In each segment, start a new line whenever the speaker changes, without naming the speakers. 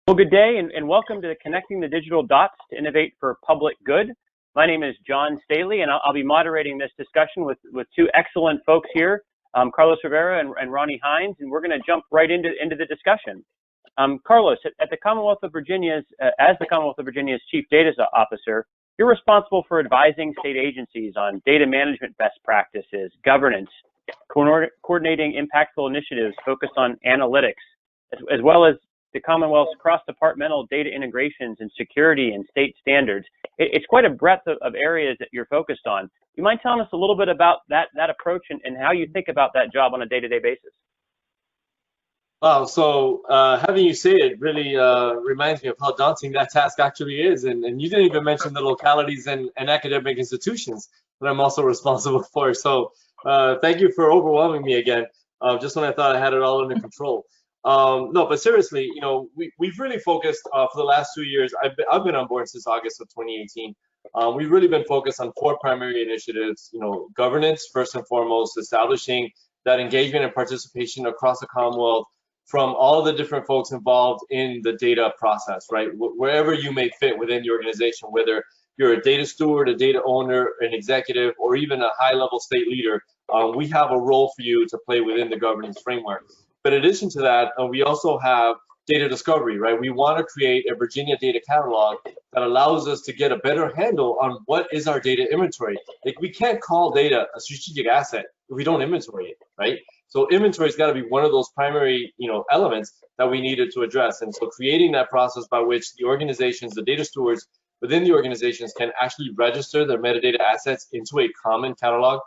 Well, good day and welcome to Connecting the Digital Dots to Innovate for Public Good. My name is John Staley, and I'll be moderating this discussion with two excellent folks here, Carlos Rivera and Ronnie Hines, and we're going to jump right into the discussion. Carlos, at the Commonwealth of Virginia's, as the Commonwealth of Virginia's Chief Data Officer, you're responsible for advising state agencies on data management best practices, governance, coordinating impactful initiatives focused on analytics, as well as the Commonwealth's cross-departmental data integrations and security and state standards. It's quite a breadth of areas that you're focused on. You mind telling us a little bit about that approach and how you think about that job on a day-to-day basis?
Wow, so having you say it really reminds me of how daunting that task actually is. And you didn't even mention the localities and academic institutions that I'm also responsible for. So thank you for overwhelming me again, just when I thought I had it all under control. No, but seriously, we've really focused for the last 2 years. I've been on board since August of 2018. We've really been focused on 4 primary initiatives. Governance, first and foremost, establishing that engagement and participation across the Commonwealth from all the different folks involved in the data process, right? Wherever you may fit within the organization, whether you're a data steward, a data owner, an executive, or even a high-level state leader, we have a role for you to play within the governance framework. But in addition to that, we also have data discovery, right? We want to create a Virginia data catalog that allows us to get a better handle on what is our data inventory. Like, we can't call data a strategic asset if we don't inventory it, right? So inventory has got to be one of those primary, elements that we needed to address. And so creating that process by which the organizations, the data stewards within the organizations can actually register their metadata assets into a common catalog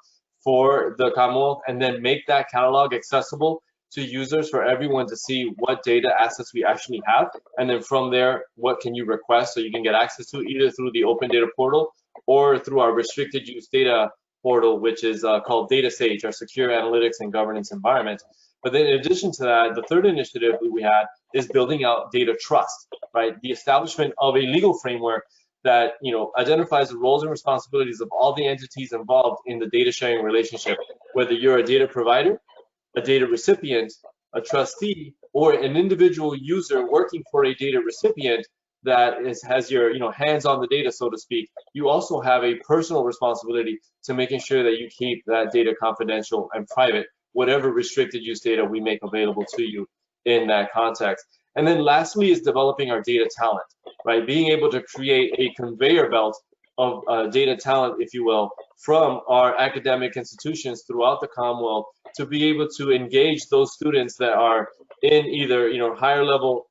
for the Commonwealth and then make that catalog accessible to users for everyone to see what data assets we actually have. And then from there, what can you request so you can get access to either through the Open Data Portal or through our restricted use data portal, which is called Data Sage, our secure analytics and governance environment. But then in addition to that, the third initiative that we had is building out data trust, right? The establishment of a legal framework that identifies the roles and responsibilities of all the entities involved in the data sharing relationship, whether you're a data provider, a data recipient, a trustee, or an individual user working for a data recipient that has your hands on the data, so to speak. You also have a personal responsibility to making sure that you keep that data confidential and private, whatever restricted use data we make available to you in that context. And then lastly is developing our data talent, right? Being able to create a conveyor belt of data talent, if you will, from our academic institutions throughout the Commonwealth to be able to engage those students that are in either higher level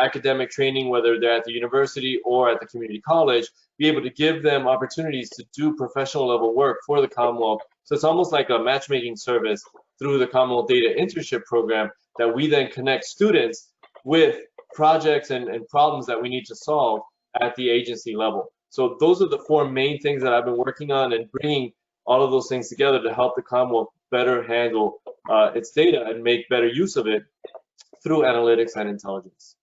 academic training, whether they're at the university or at the community college, be able to give them opportunities to do professional level work for the Commonwealth. So it's almost like a matchmaking service through the Commonwealth Data Internship Program that we then connect students with projects and problems that we need to solve at the agency level. So those are the 4 main things that I've been working on and bringing all of those things together to help the Commonwealth better handle its data and make better use of it through analytics and intelligence.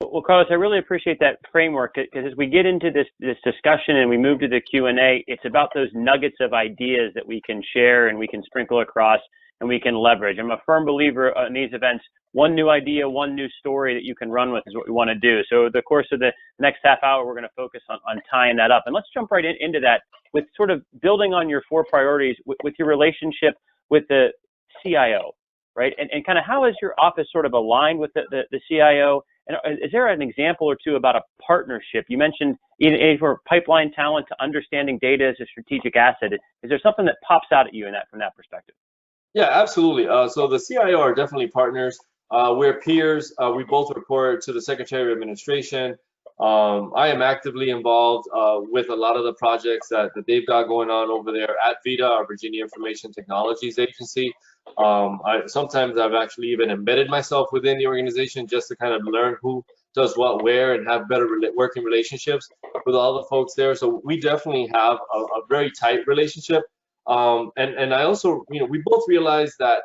Well, Carlos, I really appreciate that framework, because as we get into this discussion and we move to the Q&A, it's about those nuggets of ideas that we can share and we can sprinkle across and we can leverage. I'm a firm believer in these events, one new idea, one new story that you can run with is what we want to do. So the course of the next half hour, we're going to focus on tying that up. And let's jump right into that with sort of building on your 4 priorities with your relationship with the CIO, right? And kind of how is your office sort of aligned with the CIO? And is there an example or two about a partnership? You mentioned for pipeline talent to understanding data as a strategic asset. Is there something that pops out at you from that perspective?
Yeah, absolutely. So the CIO are definitely partners. We're peers. We both report to the Secretary of Administration. I am actively involved with a lot of the projects that they've got going on over there at VITA, our Virginia Information Technologies Agency. Sometimes I've actually even embedded myself within the organization just to kind of learn who does what where and have better working relationships with all the folks there. So we definitely have a very tight relationship. And I also, we both realize that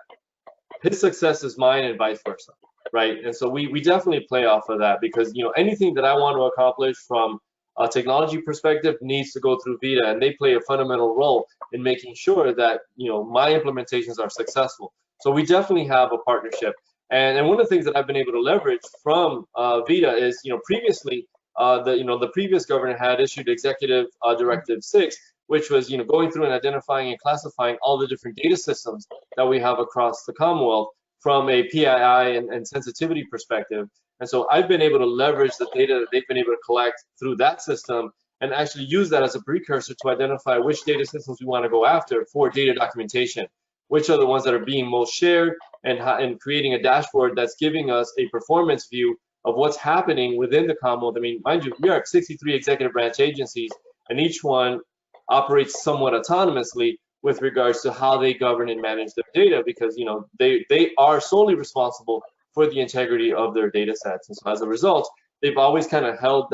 his success is mine and vice versa, right? And so we definitely play off of that because, anything that I want to accomplish from a technology perspective needs to go through VITA, and they play a fundamental role in making sure that, my implementations are successful. So we definitely have a partnership. And one of the things that I've been able to leverage from VITA is, previously the previous governor had issued Executive Directive 6, which was, going through and identifying and classifying all the different data systems that we have across the Commonwealth from a PII and sensitivity perspective. And so I've been able to leverage the data that they've been able to collect through that system and actually use that as a precursor to identify which data systems we want to go after for data documentation, which are the ones that are being most shared, and creating a dashboard that's giving us a performance view of what's happening within the Commonwealth. I mean, mind you, we are 63 executive branch agencies, and each one operates somewhat autonomously with regards to how they govern and manage their data, because they are solely responsible for the integrity of their data sets. And so as a result, they've always kind of held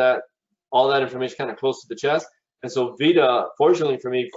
all that information kind of close to the chest. And so VITA, fortunately for me,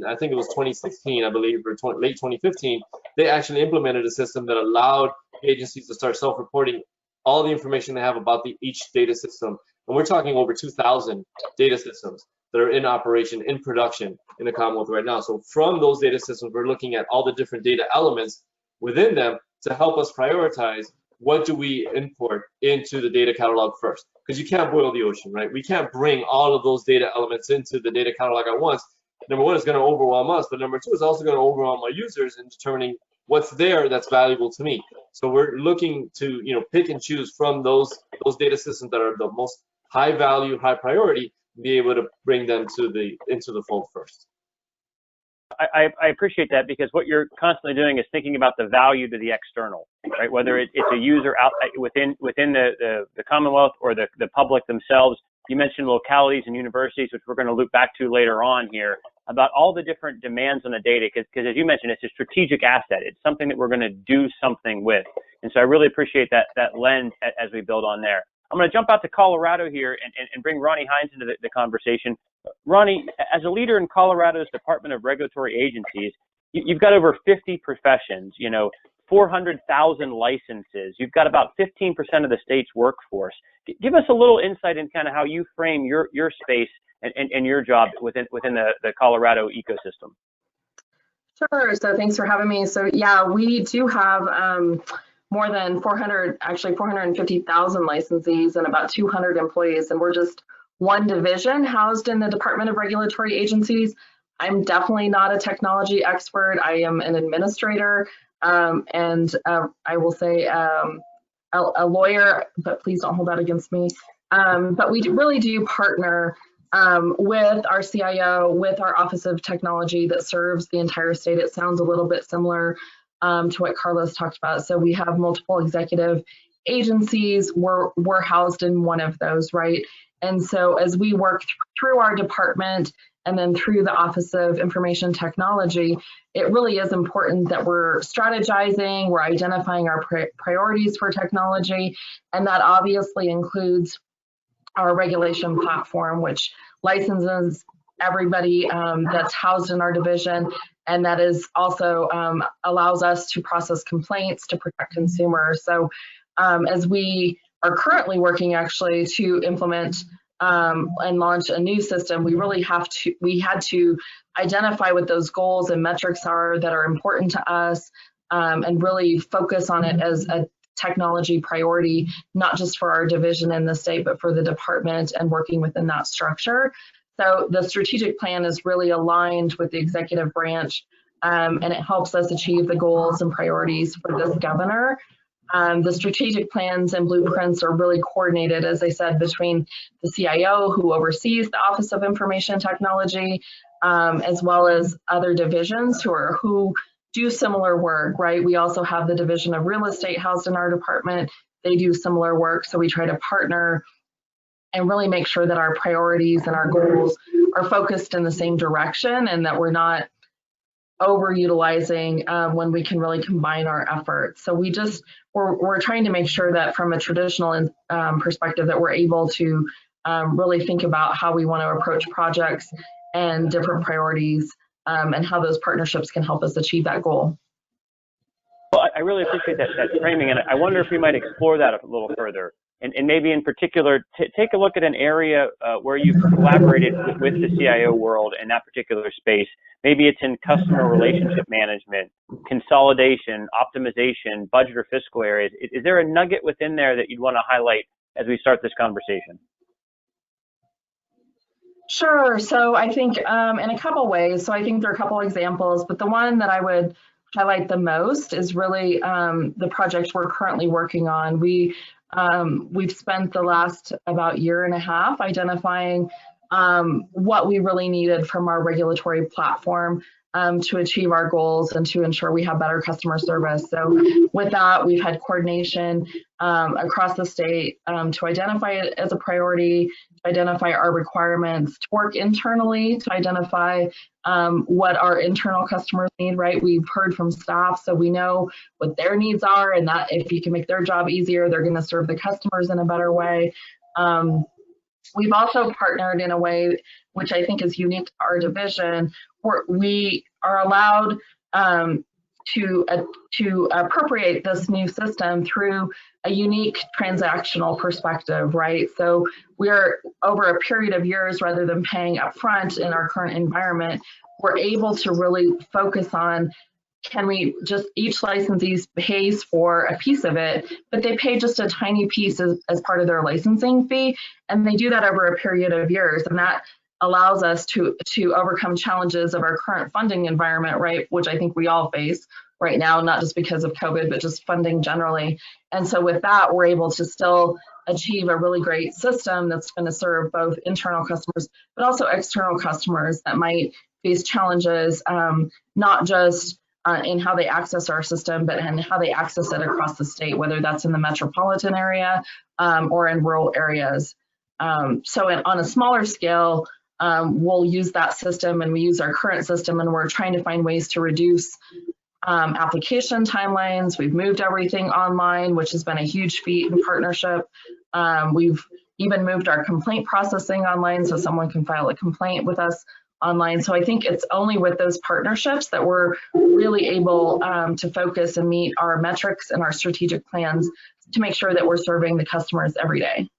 I think it was 2016, I believe, or late 2015, they actually implemented a system that allowed agencies to start self-reporting all the information they have about each data system. And we're talking over 2,000 data systems that are in operation, in production in the Commonwealth right now. So from those data systems, we're looking at all the different data elements within them to help us prioritize what do we import into the data catalog first. Because you can't boil the ocean, right? We can't bring all of those data elements into the data catalog at once. Number one, it's going to overwhelm us, but number two, it's also going to overwhelm our users in determining what's there that's valuable to me. So we're looking to pick and choose from those data systems that are the most high value, high priority, be able to bring them into the fold first.
I appreciate that, because what you're constantly doing is thinking about the value to the external, right? Whether it's a user out within the Commonwealth or the public themselves. You mentioned localities and universities, which we're going to loop back to later on here, about all the different demands on the data, because as you mentioned, it's a strategic asset. It's something that we're going to do something with. And so I really appreciate that lens as we build on there. I'm going to jump out to Colorado here and bring Ronnie Hines into the conversation. Ronnie, as a leader in Colorado's Department of Regulatory Agencies, you've got over 50 professions, 400,000 licenses. You've got about 15% of the state's workforce. Give us a little insight in kind of how you frame your space and your job within the Colorado ecosystem.
Sure. So thanks for having me. So yeah, we do have more than 450,000 licensees and about 200 employees, and we're just one division housed in the Department of Regulatory Agencies. I'm definitely not a technology expert. I am an administrator, and I will say a lawyer, but please don't hold that against me. But we really do partner with our CIO, with our Office of Technology that serves the entire state. It sounds a little bit similar to what Carlos talked about. So we have multiple executive agencies. We're housed in one of those, right? And so as we work through our department and then through the Office of Information Technology, it really is important that we're strategizing, we're identifying our priorities for technology, and that obviously includes our regulation platform, which licenses everybody that's housed in our division, and that is also allows us to process complaints to protect consumers. So as we are currently working actually to implement and launch a new system, we had to identify what those goals and metrics are that are important to us, and really focus on it as a technology priority, not just for our division in the state, but for the department and working within that structure. So the strategic plan is really aligned with the executive branch, and it helps us achieve the goals and priorities for this governor. The strategic plans and blueprints are really coordinated, as I said, between the CIO, who oversees the Office of Information Technology, as well as other divisions who do similar work, right? We also have the Division of Real Estate housed in our department. They do similar work, so we try to partner and really make sure that our priorities and our goals are focused in the same direction, and that we're not overutilizing when we can really combine our efforts. So we're trying to make sure that from a traditional perspective that we're able to really think about how we want to approach projects and different priorities, and how those partnerships can help us achieve that goal.
Well, I really appreciate that framing, and I wonder if we might explore that a little further. and maybe in particular, take a look at an area where you've collaborated with the CIO world in that particular space. Maybe it's in customer relationship management, consolidation, optimization, budget or fiscal areas. Is there a nugget within there that you'd want to highlight as we start this conversation?
Sure. So I think in a couple ways. So I think there are a couple examples, but the one that I would highlight the most is really the project we're currently working on. We've spent the last about year and a half identifying what we really needed from our regulatory platform to achieve our goals and to ensure we have better customer service. So with that, we've had coordination across the state to identify it as a priority, to identify our requirements, to work internally to identify what our internal customers need, right? We've heard from staff, so we know what their needs are, and that if you can make their job easier, they're going to serve the customers in a better way. We've also partnered in a way which I think is unique to our division, where we are allowed to appropriate this new system through a unique transactional perspective, right? So we're over a period of years, rather than paying upfront in our current environment, we're able to really focus on, can we just, each licensee pays for a piece of it, but they pay just a tiny piece as part of their licensing fee, and they do that over a period of years, and that allows us to overcome challenges of our current funding environment, right, which I think we all face right now, not just because of COVID, but just funding generally. And so with that, we're able to still achieve a really great system that's going to serve both internal customers, but also external customers that might face challenges, not just in how they access our system, but in how they access it across the state, whether that's in the metropolitan area or in rural areas. So on a smaller scale, we'll use that system, and we use our current system, and we're trying to find ways to reduce application timelines. We've moved everything online, which has been a huge feat in partnership. We've even moved our complaint processing online, so someone can file a complaint with us online. So I think it's only with those partnerships that we're really able to focus and meet our metrics and our strategic plans to make sure that we're serving the customers every day.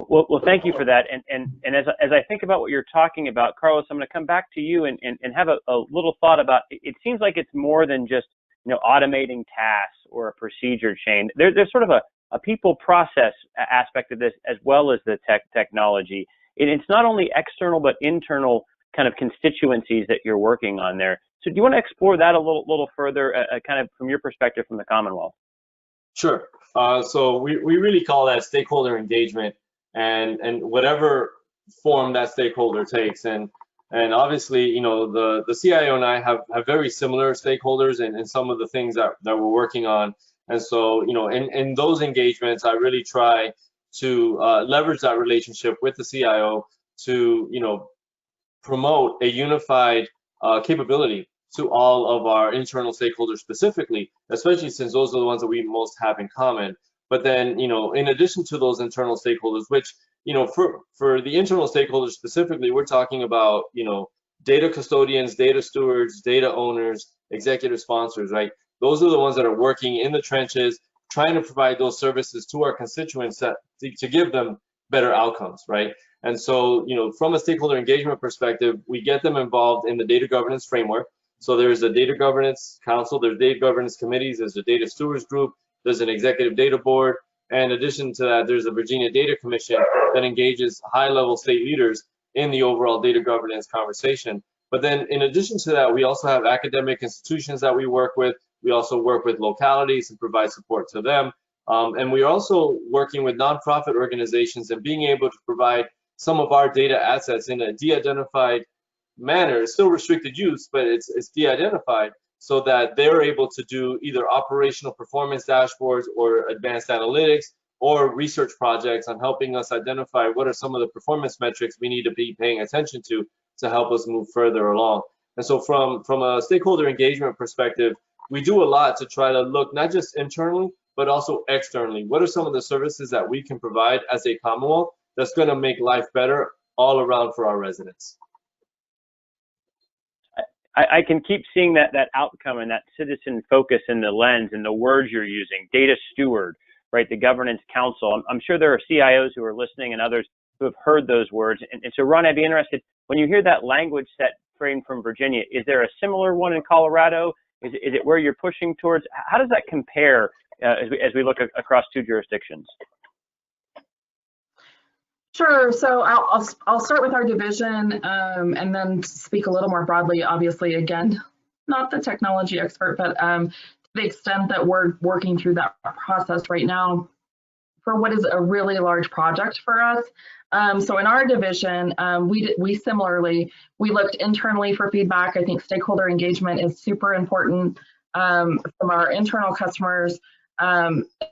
Well, thank you for that. And as I think about what you're talking about, Carlos, I'm going to come back to you and have a little thought about, it seems like it's more than just, automating tasks or a procedure chain. There's sort of a people process aspect of this, as well as the technology. It's not only external, but internal kind of constituencies that you're working on there. So do you want to explore that a little further, kind of from your perspective from the Commonwealth?
Sure. So we really call that stakeholder engagement, and whatever form that stakeholder takes. And obviously, the CIO and I have very similar stakeholders in some of the things that we're working on. And so, in those engagements, I really try to leverage that relationship with the CIO to, promote a unified capability to all of our internal stakeholders specifically, especially since those are the ones that we most have in common. But then, in addition to those internal stakeholders, which, for the internal stakeholders specifically, we're talking about, data custodians, data stewards, data owners, executive sponsors, right? Those are the ones that are working in the trenches, trying to provide those services to our constituents to give them better outcomes, right? And so, from a stakeholder engagement perspective, we get them involved in the data governance framework. So there's a data governance council, there's data governance committees, there's a data stewards group, there's an executive data board, and in addition to that, there's a Virginia Data Commission that engages high-level state leaders in the overall data governance conversation. But then in addition to that, we also have academic institutions that we work with. We also work with localities and provide support to them. And we're also working with nonprofit organizations and being able to provide some of our data assets in a de-identified manner. It's still restricted use, but it's de-identified, so that they're able to do either operational performance dashboards or advanced analytics or research projects on helping us identify what are some of the performance metrics we need to be paying attention to help us move further along. And so from a stakeholder engagement perspective, we do a lot to try to look not just internally, but also externally. What are some of the services that we can provide as a Commonwealth that's going to make life better all around for our residents?
I can keep seeing that outcome and that citizen focus in the lens and the words you're using: data steward, right? The Governance Council. I'm sure there are CIOs who are listening and others who have heard those words. And so, Ron, I'd be interested, when you hear that language set framed from Virginia, is there a similar one in Colorado? Is it where you're pushing towards? How does that compare as we look across two jurisdictions?
Sure. So I'll start with our division and then speak a little more broadly. Obviously, again, not the technology expert, but to the extent that we're working through that process right now for what is a really large project for us. So in our division, we similarly, we looked internally for feedback. I think stakeholder engagement is super important from our internal customers,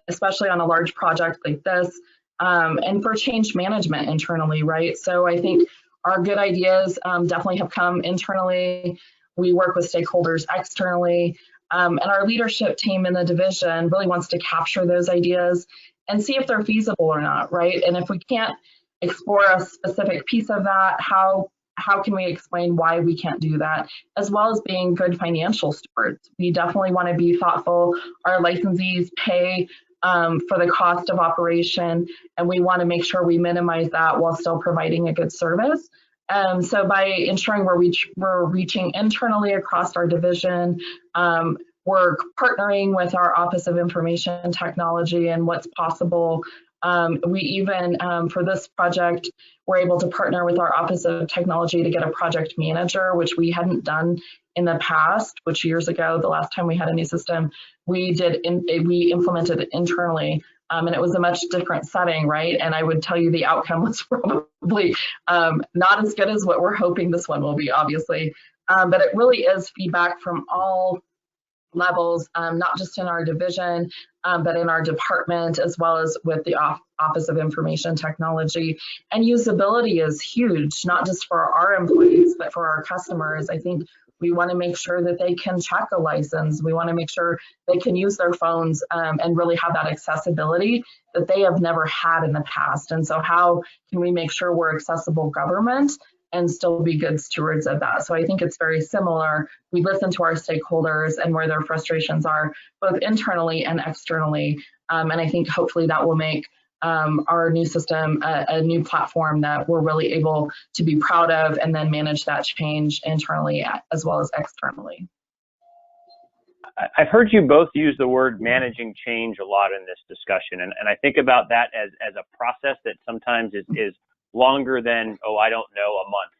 especially on a large project like this, and for change management internally, right? So I think our good ideas definitely have come internally. We work with stakeholders externally, and our leadership team in the division really wants to capture those ideas and see if they're feasible or not, right? And if we can't explore a specific piece of that, how can we explain why we can't do that, as well as being good financial stewards. We definitely want to be thoughtful. Our licensees pay for the cost of operation, and we want to make sure we minimize that while still providing a good service. So by ensuring we're reaching internally across our division, we're partnering with our Office of Information Technology and what's possible. We even, for this project, we're able to partner with our Office of Technology to get a project manager, which we hadn't done in the past, which years ago, the last time we had a new system, we implemented it internally. And it was a much different setting, right? And I would tell you the outcome was probably not as good as what we're hoping this one will be, obviously. But it really is feedback from all levels, not just in our division, but in our department, as well as with the Office of Information Technology. And usability is huge, not just for our employees, but for our customers. I think we want to make sure that they can check a license. We want to make sure they can use their phones and really have that accessibility that they have never had in the past. And so how can we make sure we're accessible government and still be good stewards of that? So I think it's very similar. We listen to our stakeholders and where their frustrations are, both internally and externally. And I think hopefully that will make our new system a new platform that we're really able to be proud of and then manage that change internally as well as externally.
I've heard you both use the word managing change a lot in this discussion. And I think about that as a process that sometimes is longer than, oh, I don't know, a month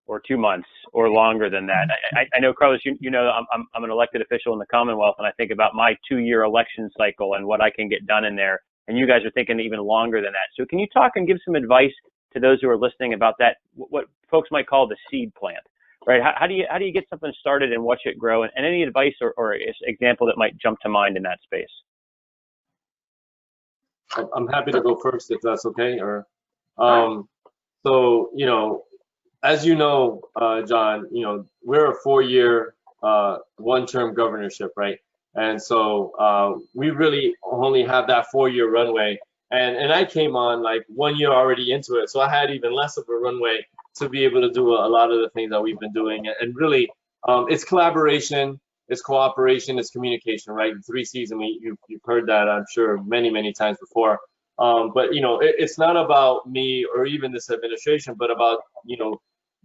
or 2 months or longer than that. I know, Carlos, you know, I'm an elected official in the Commonwealth, and I think about my 2-year election cycle and what I can get done in there. And you guys are thinking even longer than that. So can you talk and give some advice to those who are listening about that, what folks might call the seed plant, right? How do you get something started and watch it grow? And any advice or example that might jump to mind in that space?
I'm happy to go first if that's okay. Or so, you know, as you know, John, you know, we're a 4-year, one-term governorship, right? And so we really only have that 4-year runway. And I came on like 1 year already into it. So I had even less of a runway to be able to do a lot of the things that we've been doing. And really, it's collaboration, it's cooperation, it's communication, right? The 3 C's, and you've heard that, I'm sure, many, many times before. But, you know, it's not about me or even this administration, but about, you know,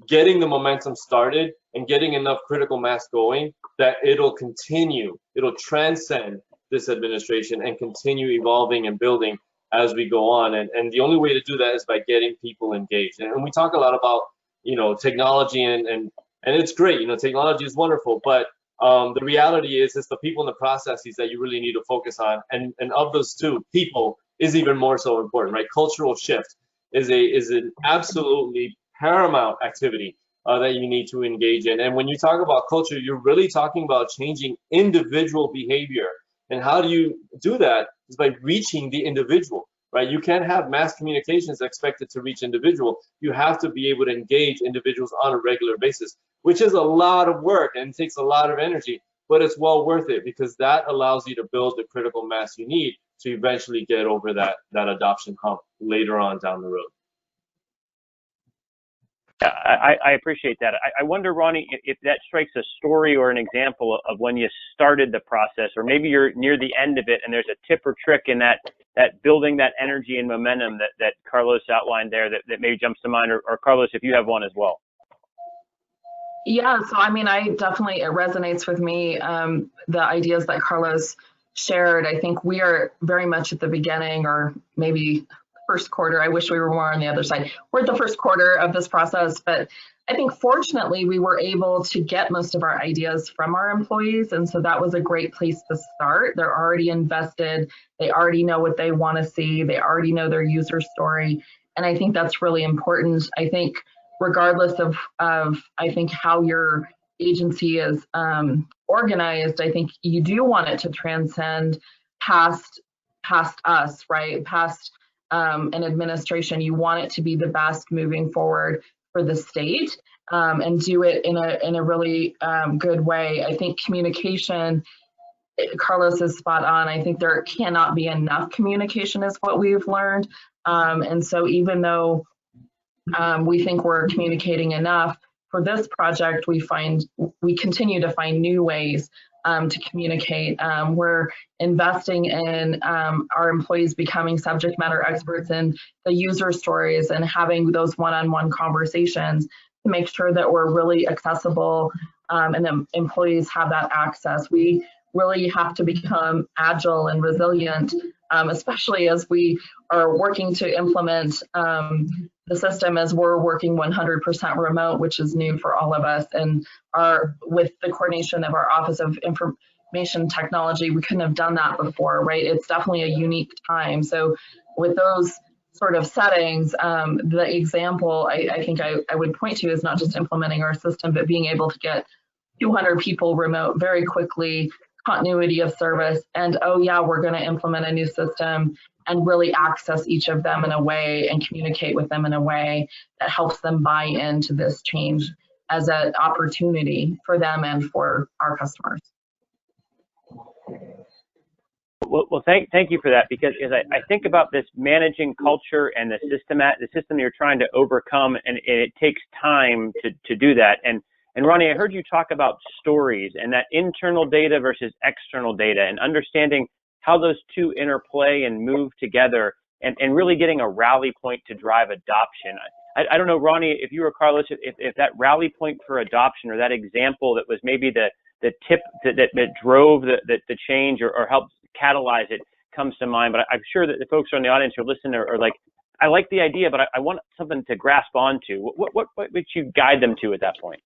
getting the momentum started and getting enough critical mass going that it'll continue, it'll transcend this administration and continue evolving and building as we go on. And the only way to do that is by getting people engaged. And we talk a lot about, you know, technology and it's great, you know, technology is wonderful, but the reality is it's the people and the processes that you really need to focus on. And of those two, people is even more so important, right? Cultural shift is an absolutely paramount activity that you need to engage in. And when you talk about culture, you're really talking about changing individual behavior. And how do you do that? Is by reaching the individual, right? You can't have mass communications expected to reach individual. You have to be able to engage individuals on a regular basis, which is a lot of work and takes a lot of energy, but it's well worth it because that allows you to build the critical mass you need to eventually get over that adoption hump later on down the road.
I appreciate that. I wonder, Ronnie, if that strikes a story or an example of when you started the process, or maybe you're near the end of it and there's a tip or trick in that building that energy and momentum that Carlos outlined there that maybe jumps to mind, or Carlos, if you have one as well.
Yeah, so I mean, it resonates with me, the ideas that Carlos shared. I think we are very much at the beginning, or maybe first quarter. I wish we were more on the other side. We're at the first quarter of this process, but I think fortunately we were able to get most of our ideas from our employees. And so that was a great place to start. They're already invested. They already know what they want to see. They already know their user story. And I think that's really important. I think regardless of I think how your agency is organized, I think you do want it to transcend past us, right? Past an administration. You want it to be the best moving forward for the state, and do it in a really good way. I think communication, Carlos is spot on. I think there cannot be enough communication is what we've learned. And so even though we think we're communicating enough, for this project, we continue to find new ways to communicate. We're investing in our employees becoming subject matter experts in the user stories and having those one-on-one conversations to make sure that we're really accessible and the employees have that access. We really have to become agile and resilient, especially as we are working to implement the system, as we're working 100% remote, which is new for all of us. And with the coordination of our Office of Information Technology, we couldn't have done that before, right? It's definitely a unique time. So with those sort of settings, the example I think I would point to is not just implementing our system, but being able to get 200 people remote very quickly, continuity of service, and oh yeah, we're going to implement a new system, and really access each of them in a way and communicate with them in a way that helps them buy into this change as an opportunity for them and for our customers.
Well, thank you for that, because as I think about this managing culture and the system you're trying to overcome, and it takes time to do that. And Ronnie, I heard you talk about stories and that internal data versus external data, and understanding how those two interplay and move together, and really getting a rally point to drive adoption. I don't know, Ronnie, if you or Carlos, if that rally point for adoption, or that example that was maybe the tip that drove the change or helped catalyze it, comes to mind. But I'm sure that the folks in the audience who listen are like, I like the idea, but I want something to grasp onto. What would you guide them to at that point?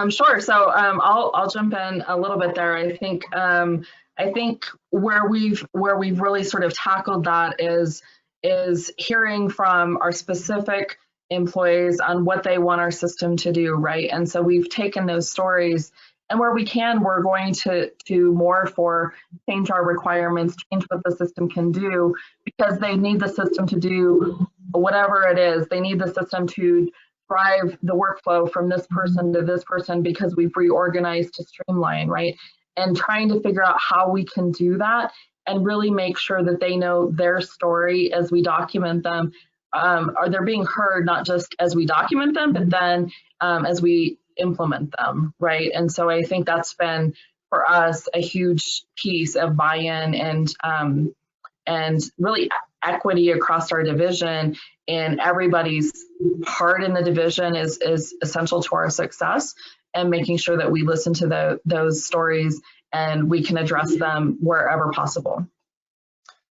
Sure. So I'll jump in a little bit there. I think where we've really sort of tackled that is hearing from our specific employees on what they want our system to do, right? And so we've taken those stories, and where we can, we're going to do more for change our requirements, change what the system can do, because they need the system to do whatever it is. They need the system to drive the workflow from this person to this person, because we've reorganized to streamline, right? And trying to figure out how we can do that and really make sure that they know their story as we document them. Are they being heard, not just as we document them, but then as we implement them, right? And so I think that's been, for us, a huge piece of buy-in and really equity across our division, and everybody's part in the division is essential to our success, and making sure that we listen to those stories and we can address them wherever possible.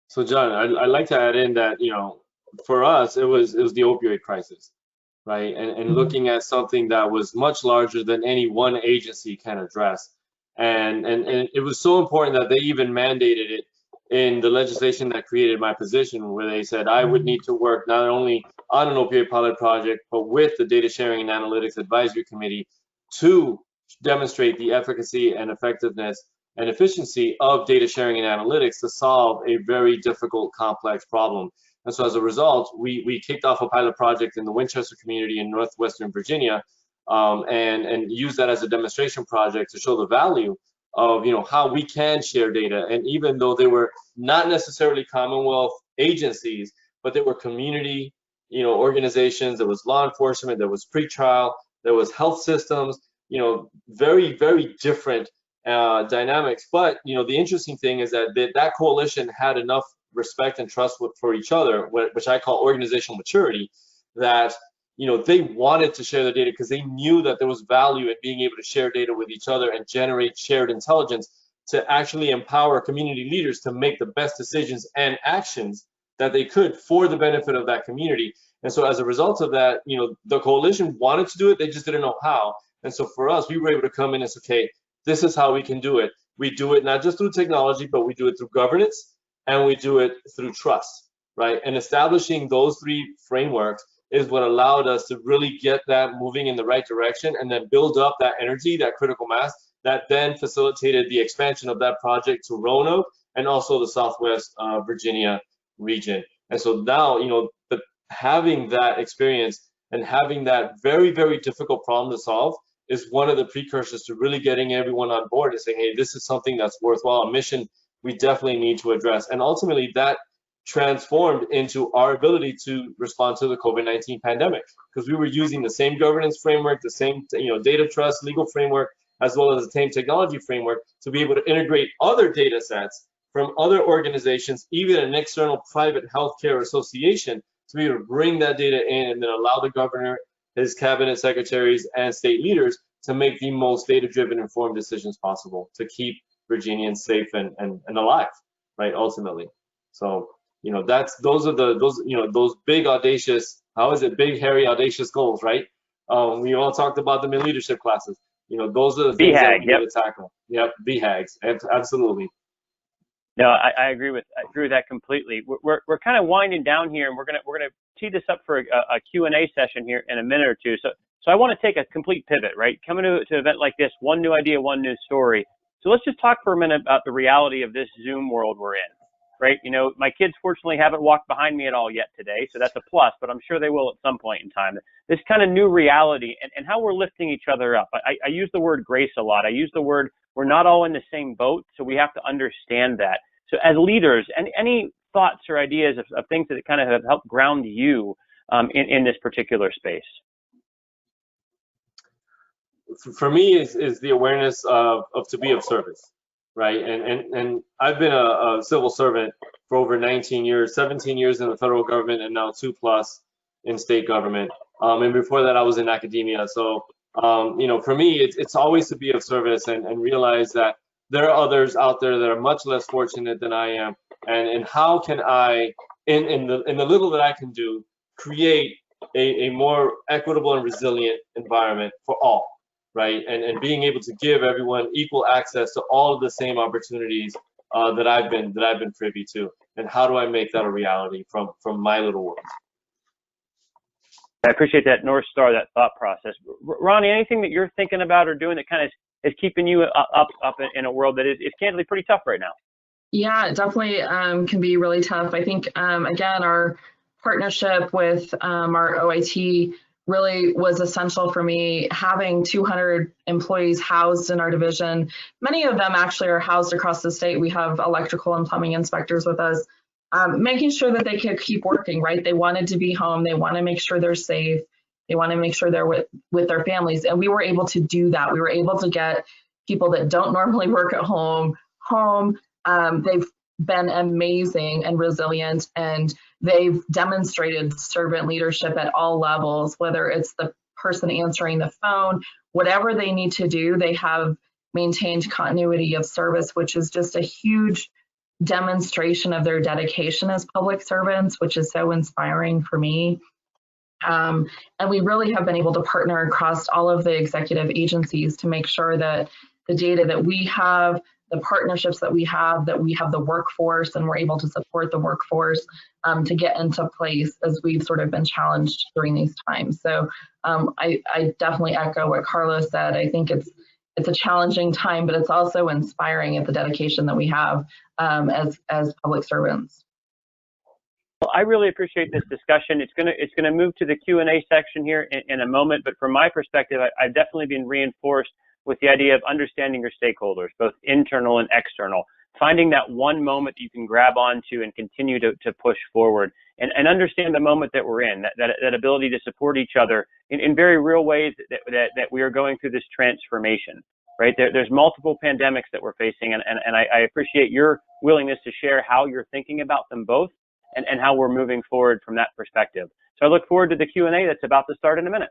So John, I'd like to add in that, for us, it was the opioid crisis, right? And looking at something that was much larger than any one agency can address. And it was so important that they even mandated it in the legislation that created my position, where they said I would need to work not only on an opioid pilot project, but with the Data Sharing and Analytics Advisory Committee to demonstrate the efficacy and effectiveness and efficiency of data sharing and analytics to solve a very difficult, complex problem. And so as a result, we kicked off a pilot project in the Winchester community in Northwestern Virginia, and used that as a demonstration project to show the value of how we can share data. And even though they were not necessarily Commonwealth agencies, but they were community, organizations. There was law enforcement, there was pretrial, there was health systems, very, very different dynamics. But, the interesting thing is that that coalition had enough respect and trust for each other, which I call organizational maturity, that they wanted to share their data because they knew that there was value in being able to share data with each other and generate shared intelligence to actually empower community leaders to make the best decisions and actions that they could for the benefit of that community. And so as a result of that, the coalition wanted to do it, they just didn't know how. And so for us, we were able to come in and say, okay, this is how we can do it. We do it not just through technology, but we do it through governance, and we do it through trust, right? And establishing those three frameworks is what allowed us to really get that moving in the right direction and then build up that energy, that critical mass, that then facilitated the expansion of that project to Roanoke and also the Southwest Virginia region. And so now, having that experience and having that very, very difficult problem to solve is one of the precursors to really getting everyone on board and saying, hey, this is something that's worthwhile, a mission we definitely need to address. And ultimately that transformed into our ability to respond to the COVID-19 pandemic, because we were using the same governance framework, the same data trust legal framework, as well as the same technology framework to be able to integrate other data sets from other organizations, even an external private healthcare association, to be able to bring that data in and then allow the governor, his cabinet secretaries, and state leaders to make the most data-driven, informed decisions possible to keep Virginians safe and alive, right, ultimately. So, those big, audacious, big, hairy, audacious goals, right? We all talked about them in leadership classes. Those are the things that we need to tackle. Yep, BHAGs, absolutely.
No, I agree with that completely. We're kind of winding down here, and we're gonna tee this up for a Q&A session here in a minute or two. So I want to take a complete pivot, right? Coming to an event like this, one new idea, one new story. So let's just talk for a minute about the reality of this Zoom world we're in, right? My kids fortunately haven't walked behind me at all yet today, so that's a plus, but I'm sure they will at some point in time. This kind of new reality and how we're lifting each other up. I use the word grace a lot. I use the word we're not all in the same boat, so we have to understand that. So as leaders, any thoughts or ideas of things that kind of have helped ground you in this particular space?
For me, is the awareness of to be of service, right? And I've been a civil servant for over 19 years, 17 years in the federal government, and now 2+ in state government. And before that, I was in academia. So, for me, it's always to be of service and realize that there are others out there that are much less fortunate than I am. And how can I, in the little that I can do, create a more equitable and resilient environment for all, right? And being able to give everyone equal access to all of the same opportunities that I've been privy to. And how do I make that a reality from my little world?
I appreciate that North Star, that thought process. Ronnie, anything that you're thinking about or doing that kind of is keeping you up in a world that is candidly pretty tough right now?
Yeah, it definitely can be really tough. I think, again, our partnership with our OIT really was essential for me. Having 200 employees housed in our division, many of them actually are housed across the state. We have electrical and plumbing inspectors with us, making sure that they could keep working, right? They wanted to be home. They want to make sure they're safe. They want to make sure they're with their families. And we were able to do that. We were able to get people that don't normally work at home. They've been amazing and resilient, and they've demonstrated servant leadership at all levels, whether it's the person answering the phone, whatever they need to do, they have maintained continuity of service, which is just a huge demonstration of their dedication as public servants, which is so inspiring for me. And we really have been able to partner across all of the executive agencies to make sure that the data that we have, the partnerships that we have the workforce, and we're able to support the workforce to get into place as we've sort of been challenged during these times. So I definitely echo what Carlos said. I think it's a challenging time, but it's also inspiring at the dedication that we have as public servants.
Well, I really appreciate this discussion. It's gonna move to the Q&A section here in a moment, but from my perspective, I've definitely been reinforced with the idea of understanding your stakeholders, both internal and external, finding that one moment that you can grab onto and continue to push forward. and understand the moment that we're in, that ability to support each other in very real ways that we are going through this transformation, right? There's multiple pandemics that we're facing, and I appreciate your willingness to share how you're thinking about them both and how we're moving forward from that perspective. So I look forward to the Q&A that's about to start in a minute.